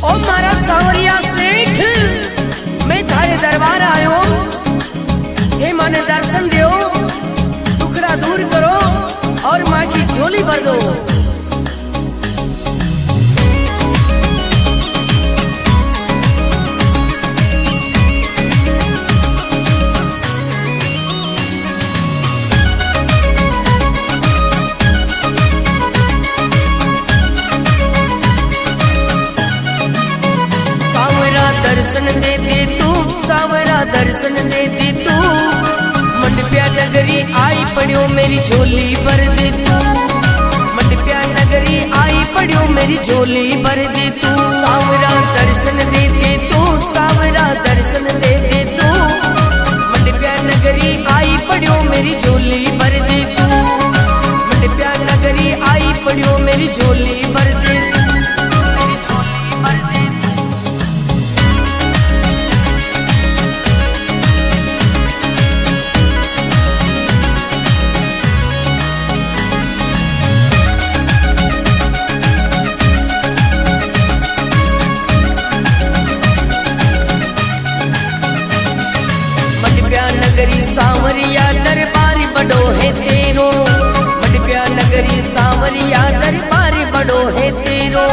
ओ मारा सावरिया सेठ, मैं थारे दरबार आयो, थे माने दर्शन दियो, दुखड़ा दूर करो और माँ की झोली भर दो। दर्शन दे दे तू सावरा, दर्शन दे दे तू, मंडप्या नगरी आई पड़ियो मेरी झोली भर दे तू, मंडप्या नगरी आई पड़ियो मेरी झोली भर दे तू। सावरा दर्शन दे दे तू सावरा, दर्शन दे दे तू, मंडप्या नगरी आई पड़ियो मेरी झोली भर दे तू, मंडप्या नगरी आई पड़ियो मेरी झोली भर दे तू। नगरी सांवरिया दरबार बड़ो है तेरो, मंडप्या नगरी सांवरिया दरबार बड़ो है तेरो,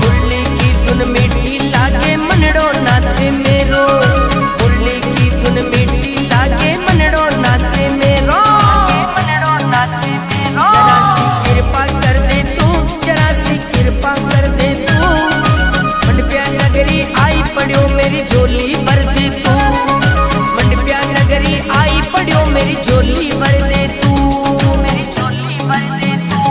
मुरली की धुन मीठी लागे मनड़ो नाचे मेरो, मुरली की धुन मीठी लागे मनड़ो नाचे मेरो, मनड़ो नाचे मेरो। जरा सी कृपा कर दे तू, जरा सी कृपा कर दे तू, मंडप्या नगरी आई पड़ियो मेरी झोली भर दे तू, नगरी आई पड़ियो मेरी झोली भर दे तू, मेरी झोली भर दे तू।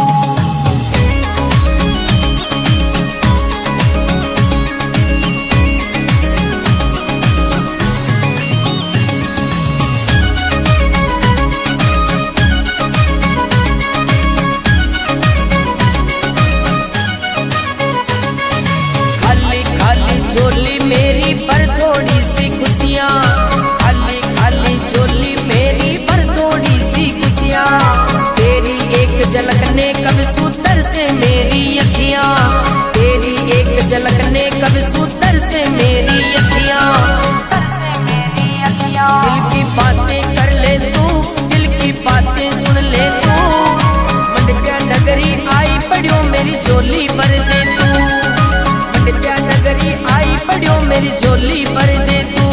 खाली खाली झोली मेरी पर थोड़ी सी खुशियाँ, झोली मेरी पर थोड़ी सी खुशियाँ, तेरी एक झलक ने कब सूतर से मेरी अखियाँ, तेरी एक झलक ने कब सूतर से मेरी अखियाँ, दिल की बातें कर ले तू, दिल की बातें सुन ले तू, मंडप्या नगरी आई पड़ियो मेरी झोली भर दे तू, मंडप्या नगरी आई पड़ियो मेरी झोली भर दे तू।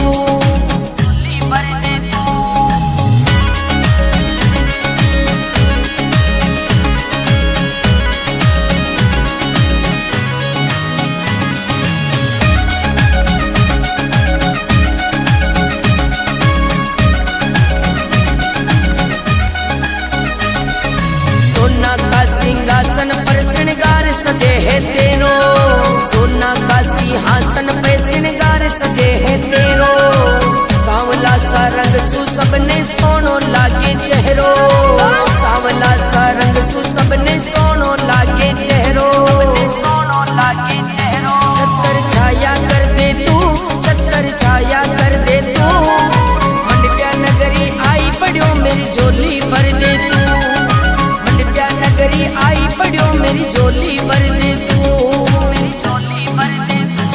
सोना का सिंहासन पर श्रृंगार सजे है तेरो, सोना का सिंहासन पे श्रृंगार सजे है तेरो, सांवला सा रंग सु सबने सोनो लागे चेहरो, सांवला सा रंग सु सबने सोनो लागे चेहरो, सोनो लागे चेहरो। छतर छाया कर दे तू, छतर छाया कर दे तू, मंडप्या नगरी आई पड़ियो मेरी झोली भर दे तू, मंडप्या नगरी आई पड़ियो मेरी झोली भर दे तू, मेरी झोली भर दे तू।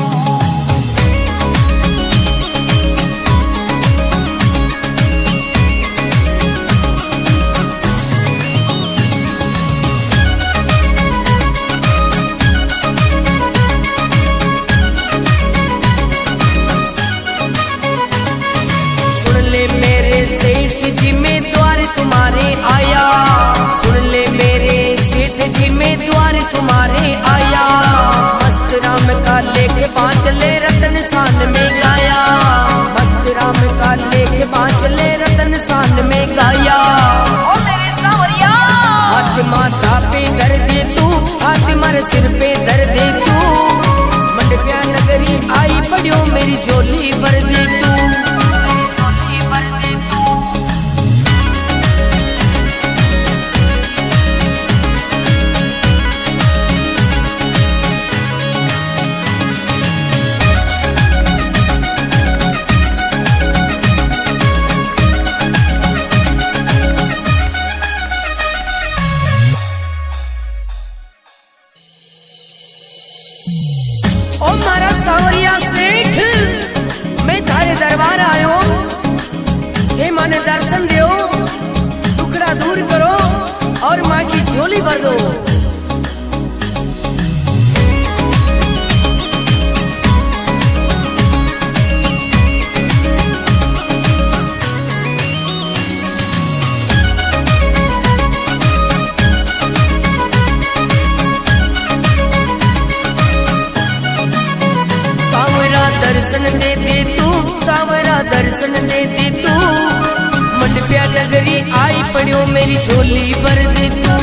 सुन ले मेरे सेठ जी में द्वार तुम्हारे आया, सुन ले मेरे सेठ जी में द्वार तुम्हारे आया, मस्त राम का लेख बांचले रतन सान में गाया, मस्त राम का लेख बांचले रतन सान में गाया। ओ मेरे सावरिया हाथ माथा पे धर दे तू, हाथ मारे सिर पे धर दे तू, मंडप्या नगरी आई पड़ियो मेरी झोली भर दे तू, मेरी झोली भर दे तू। ओ ओ मारा सांवरिया सेठ, मैं थारे दरबार आयो, हे माने दर्शन दो, दुखड़ा दूर करो और माँ की झोली भर दो। दर्शन दे दे तू, सावरा दर्शन दे दे तू, मंडप्या नगरी आई पड़ियो मेरी झोली भर दे तू,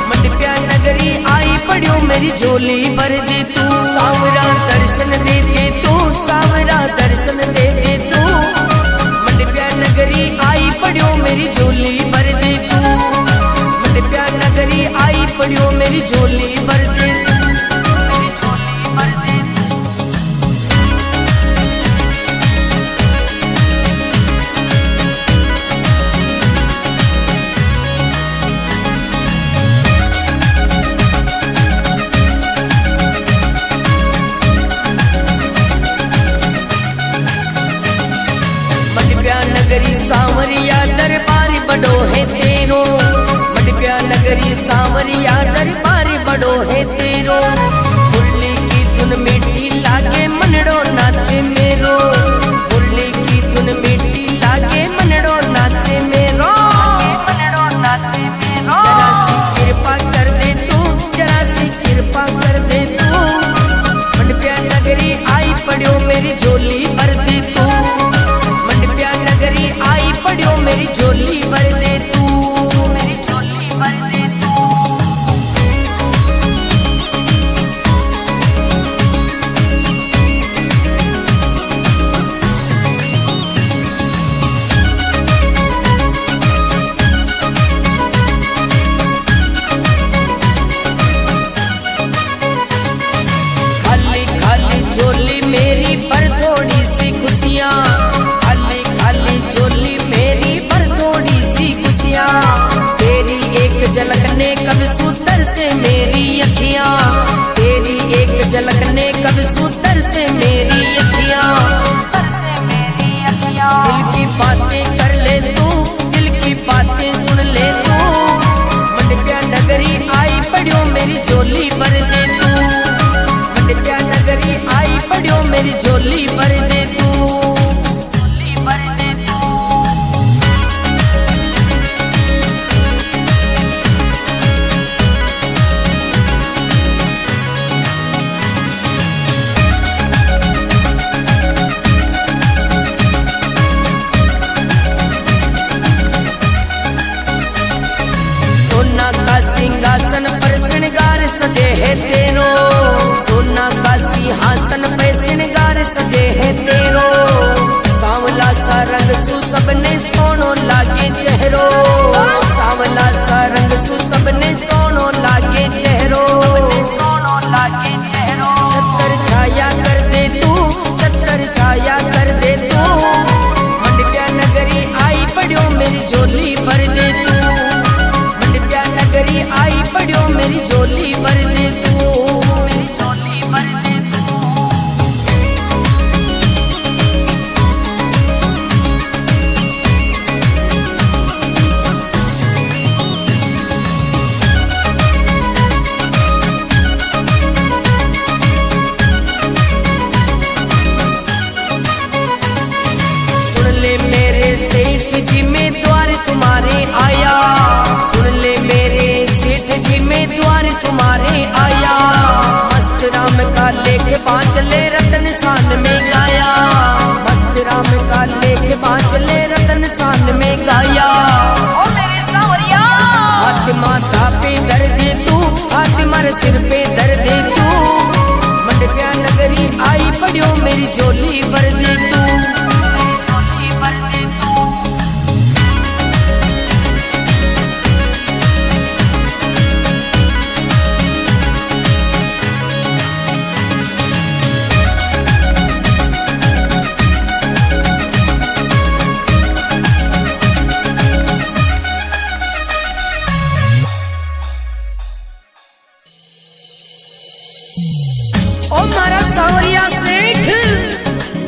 मंडप्या नगरी आई पड़ियो मेरी झोली भर दे तू। सावरा दर्शन दे दे तू, सावरा दर्शन दे दे तू, मंडप्या नगरी आई पड़ियो मेरी झोली भर दे तू, मंडप्या नगरी आई पड़ियो मेरी झोली भर दे तू। नगरी सांवरिया दरबारी बड़ो है तेरो, मंडप्या नगरी सांवरिया दरबारी बड़ो है तेरो, मुरली की धुन मीठी लागे मनड़ो नाचे मेरो, मुरली की धुन मीठी लागे मनड़ो नाचे मेरो, मनड़ो नाचे मेरो। जरा सी कृपा कर दे तू, जरा सी कृपा कर दे तू, मंडप्या नगरी आई पड़ियो मेरी झोली भर दे तू, नगरी आई पड़ियो मेरी झोली भर दे तू, मेरी झोली भर दे तू। खाली खाली झोली मेरी पर थोड़ी सी खुशियाँ, झोली मेरी पर थोड़ी सी खुशियाँ, तेरी एक झलक ने कब सूतर से मेरी अखियाँ, तेरी एक झलक ने कब सूतर से मेरी अखियाँ, दिल की बातें कर ले तू, दिल की बातें सुन ले तू, मंडप्या नगरी आई पड़ियो मेरी झोली भर दे तू, मंडप्या नगरी आई पड़ियो मेरी झोली भर दे तू। सोना का सिंहासन पर श्रृंगार सजे है तेरो, सोना का सिंहासन पे श्रृंगार सजे है तेरो, सांवला सा रंग सु सबने सोनो लागे चेहरो, सांवला सा रंग सु सबने सोनो लागे चेहरो, सोनो लागे चेहरो। छतर छाया कर दे तू, छतर छाया कर दे तू, मंडप्या नगरी आई पड़ियो मेरी झोली भर दे तू, नगरी आई पड़ियो मेरी झोली भर दे तू, मेरी झोली भर दे तू। सुन ले मेरे सेठ जी मैं द्वार तुम्हारे आया, सुन ले मेरे सेठ जी मैं द्वार तुम्हारे आया, मस्त राम का लेख बांचले रतन सान में गाया, मस्त राम का लेख बांचले रतन सान में गाया। ओ मेरे सांवरिया, हाथ माथा पे धर दे तू, हाथ मार सिर पे धर दे तू, मंडप्या नगरी आई पड़ियो मेरी झोली भर दे तू, मेरी झोली भर दे तू। ओ मारा सांवरिया सेठ,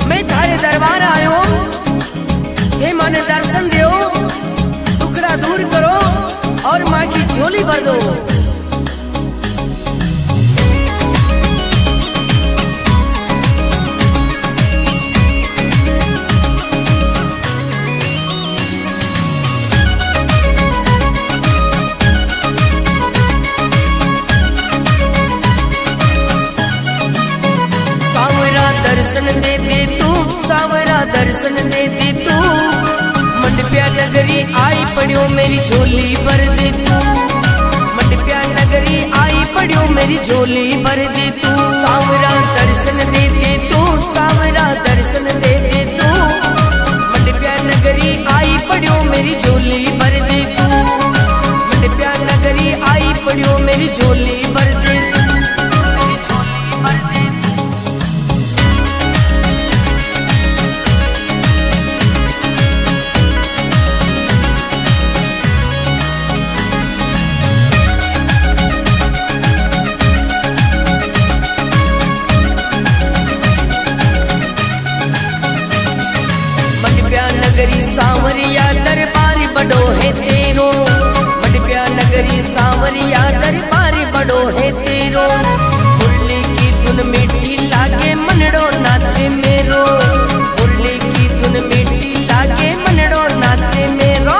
मैं थारे दरबार आयो, थे माने दर्शन दो, दुखड़ा दूर करो और माँ की झोली भर दो। दर्शन दे दे तू सावरा, दर्शन दे दे तू, मंडप्या नगरी आई पड़ियो मेरी झोली भर दे तू, मंडप्या नगरी आई पड़ियो मेरी झोली भर दे तू। सावरा दर्शन दे दे तू सावरा, दर्शन दे दे तू, मंडप्या नगरी आई पड़ियो मेरी झोली भर दे तू, मंडप्या नगरी आई पड़ियो मेरी झोली भर दे तू, मेरी झोली भर दे तू। नगरी सांवरिया दरबार बड़ो है तेरो, मंडप्या नगरी सांवरिया दरबार बड़ो है तेरो, मुरली की धुन मीठी लागे मनड़ो नाचे मेरो, मुरली की धुन मीठी लागे मनड़ो नाचे मेरो,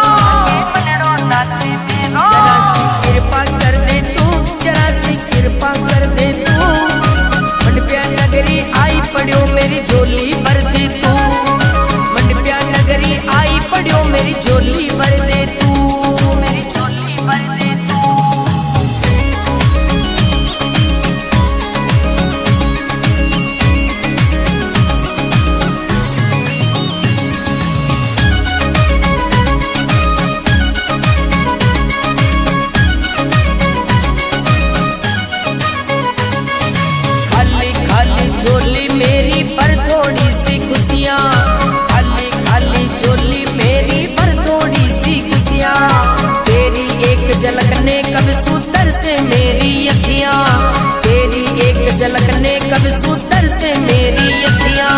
मनड़ो नाचे मेरो। जरा सी कृपा कर दे तू, जरा सी कृपा कर दे तू, मंडप्या नगरी आई पड़ियो मेरी झोली भर दे तू, नगरी आई पड़ियो मेरी झोली भर दे तू, मेरी झोली भर दे तू। खाली खाली झोली मेरी पर थोड़ी सी खुशियाँ, झोली मेरी पर थोड़ी सी खुशियाँ, तेरी एक झलक ने कब सूतर से मेरी अखियाँ, तेरी एक झलक ने कब सूतर से मेरी अखियाँ,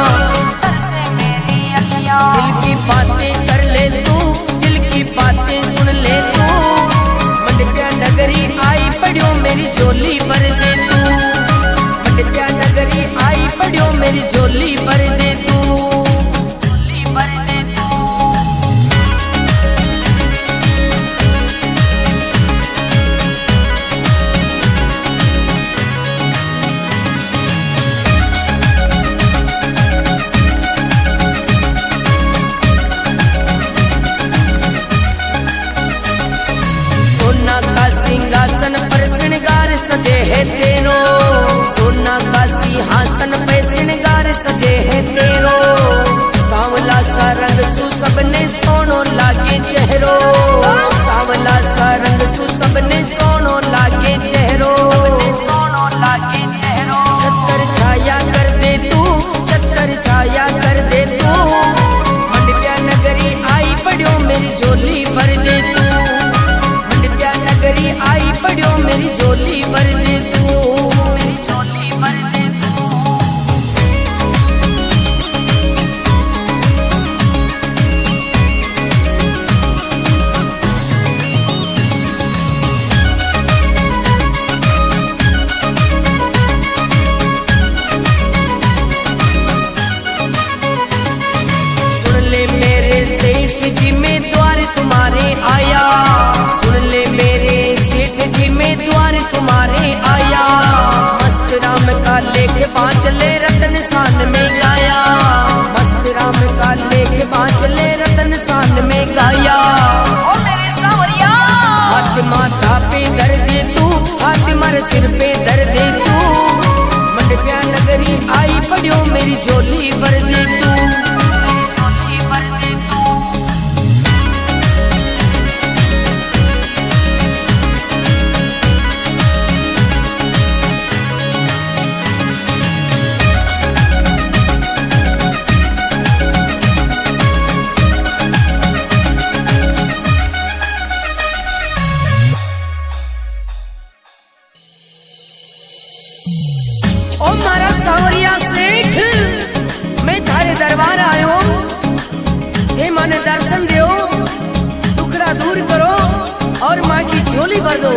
दिल की बातें कर ले तू, दिल की बातें सुन ले तू, मंडप्या नगरी आई पड़ियो मेरी झोली भर दे तू, मंडप्या नगरी आई पड़ियो मेरी झोली भर दे तू, झोली भर दे तू। सोना का सिंहासन पर श्रृंगार सजे है तेरो, सोना का सिंहासन पे श्रृंगार सजे है तेरो, सांवला सा रंग सु सबने सोनो लागे चेहरो, सांवला सा रंग सु सबने सोनो लागे चेहरो, सोनो लागे चेहरो। छतर छाया कर दे तू, छतर छाया कर दे तू, मंडप्या नगरी आई पड़ियो मेरी झोली भर दे तू, मंडप्या नगरी आई पड़ियो मेरी झोली भर दे तू, मेरी झोली भर दे तू। सुन ले मेरे सेठ जी में द्वार तुम्हारे आया, सुन ले मेरे सेठ जी में द्वार तुम्हारे आया, मस्त राम का लेख बांचले रतन सान में गाया, मस्त राम का लेख बांचले रतन सान में गाया। ओ मेरे सांवरिया, हाथ माथा पे धर दे तू, हाथ मारे सिर पे धर दे तू, मंडप्या नगरी आई पड़ियो मेरी झोली भर दे तू, मेरी झोली भर दे तू। ओ मारा सावरिया सेठ, मैं थारे दरबार आयो, हे माने दर्शन दो, दुखड़ा दूर करो और माँ की झोली भर दो।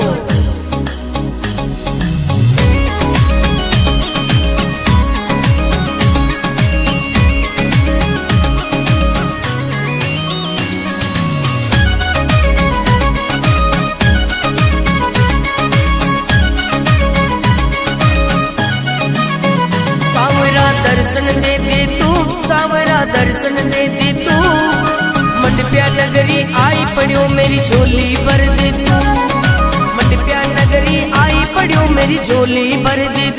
दर्शन दे दे तू, सावरा दर्शन दे दे तू, मंडप्या नगरी आई पड़ियो मेरी झोली भर दे तू, मंडप्या नगरी आई पड़ियो मेरी झोली भर दे